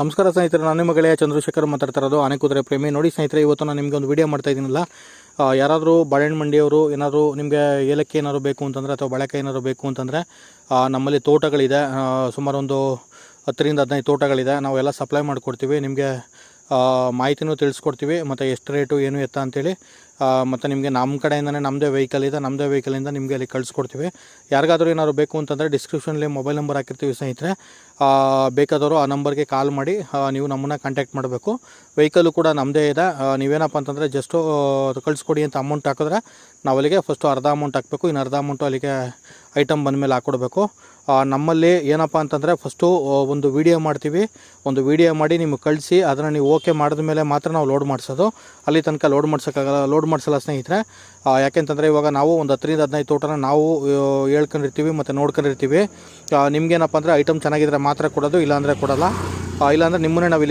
ನಮಸ್ಕಾರ ಸ್ನೇಹಿತರೆ, ನಾನು ನಿಮ್ಮ ಗೆಳೆಯ ಚಂದ್ರಶೇಖರ್ ಮಾತಾಡ್ತಾ ಇರೋದು ಆನೆಕುದುರೆ ಪ್ರೇಮಿ. ನೋಡಿ ಸ್ನೇಹಿತರೆ, ಇವತ್ತು ನಾನು ನಿಮಗೆ ಒಂದು ವಿಡಿಯೋ ಮಾಡ್ತಾ ಇದ್ದೀನಲ್ಲ, ಯಾರಾದರೂ ಬಾಳೆಹಣ್ಣು ಮಂಡಿಯವರು ಏನಾದರೂ ನಿಮಗೆ ಏಲಕ್ಕಿ ಏನಾದ್ರು ಬೇಕು ಅಂತಂದರೆ ಅಥವಾ ಬಾಳೆಕಾಯಿ ಏನಾದ್ರು ಬೇಕು ಅಂತಂದರೆ ನಮ್ಮಲ್ಲಿ ತೋಟಗಳಿದೆ. ಸುಮಾರು ಒಂದು 10ರಿಂದ 15 ತೋಟಗಳಿದೆ. ನಾವು ಎಲ್ಲ ಸಪ್ಲೈ ಮಾಡಿಕೊಡ್ತೀವಿ. ನಿಮಗೆ ಮಾಹಿತಿನೂ ತಿಳಿಸ್ಕೊಡ್ತೀವಿ, ಮತ್ತು ಎಷ್ಟು ರೇಟು ಏನು ಎತ್ತ ಅಂತೇಳಿ. ಮತ್ತು ನಿಮಗೆ ನಮ್ಮ ಕಡೆಯಿಂದನೇ ನಮ್ಮದೇ ವೆಹಿಕಲ್ ಇದೆ, ನಮ್ಮದೇ ವೆಹಿಕಲಿಂದ ನಿಮಗೆ ಅಲ್ಲಿ ಕಳಿಸ್ಕೊಡ್ತೀವಿ. ಯಾರಿಗಾದರೂ ಏನಾದ್ರು ಬೇಕು ಅಂತಂದರೆ ಡಿಸ್ಕ್ರಿಪ್ಷನಲ್ಲಿ ಮೊಬೈಲ್ ನಂಬರ್ ಹಾಕಿರ್ತೀವಿ ಸ್ನೇಹಿತರೆ. ಬೇಕಾದವರು ಆ ನಂಬರ್ಗೆ ಕಾಲ್ ಮಾಡಿ ನೀವು ನಮ್ಮನ್ನು ಕಾಂಟ್ಯಾಕ್ಟ್ ಮಾಡಬೇಕು. ವೆಹಿಕಲ್ಲು ಕೂಡ ನಮ್ಮದೇ ಇದೆ. ನೀವೇನಪ್ಪ ಅಂತಂದರೆ ಜಸ್ಟು ಕಳಿಸ್ಕೊಡಿ ಅಂತ ಅಮೌಂಟ್ ಹಾಕಿದ್ರೆ ನಾವು ಅಲ್ಲಿಗೆ ಫಸ್ಟು ಅರ್ಧ ಅಮೌಂಟ್ ಹಾಕಬೇಕು, ಇನ್ನು ಅರ್ಧ ಅಮೌಂಟು ಅಲ್ಲಿಗೆ ಐಟಮ್ ಬಂದಮೇಲೆ ಹಾಕ್ಕೊಡ್ಬೇಕು. ನಮ್ಮಲ್ಲಿ ಏನಪ್ಪ ಅಂತಂದರೆ ಫಸ್ಟು ಒಂದು ವೀಡಿಯೋ ಮಾಡ್ತೀವಿ. ಒಂದು ವೀಡಿಯೋ ಮಾಡಿ ನಿಮಗೆ ಕಳಿಸಿ ಅದನ್ನು ನೀವು ಓಕೆ ಮಾಡಿದ ಮೇಲೆ ಮಾತ್ರ ನಾವು ಲೋಡ್ ಮಾಡಿಸೋದು. ಅಲ್ಲಿ ತನಕ ಲೋಡ್ ಮಾಡಿಸಲ್ಲ ಸ್ನೇಹಿತರೆ. ಯಾಕೆಂತಂದರೆ ಇವಾಗ ನಾವು ಒಂದು 10ರಿಂದ 15 ತೋಟನ ನಾವು ಹೇಳ್ಕೊಂಡಿರ್ತೀವಿ ಮತ್ತು ನೋಡ್ಕೊಂಡಿರ್ತೀವಿ. ನಿಮಗೇನಪ್ಪ ಅಂದರೆ ಐಟಮ್ ಚೆನ್ನಾಗಿದ್ರೆ ಮಾತ್ರ ಕೊಡೋದು, ಇಲ್ಲಾಂದರೆ ಕೊಡೋಲ್ಲ. ಇಲ್ಲಾಂದರೆ ನಿಮ್ಮನ್ನೇ ನಾವು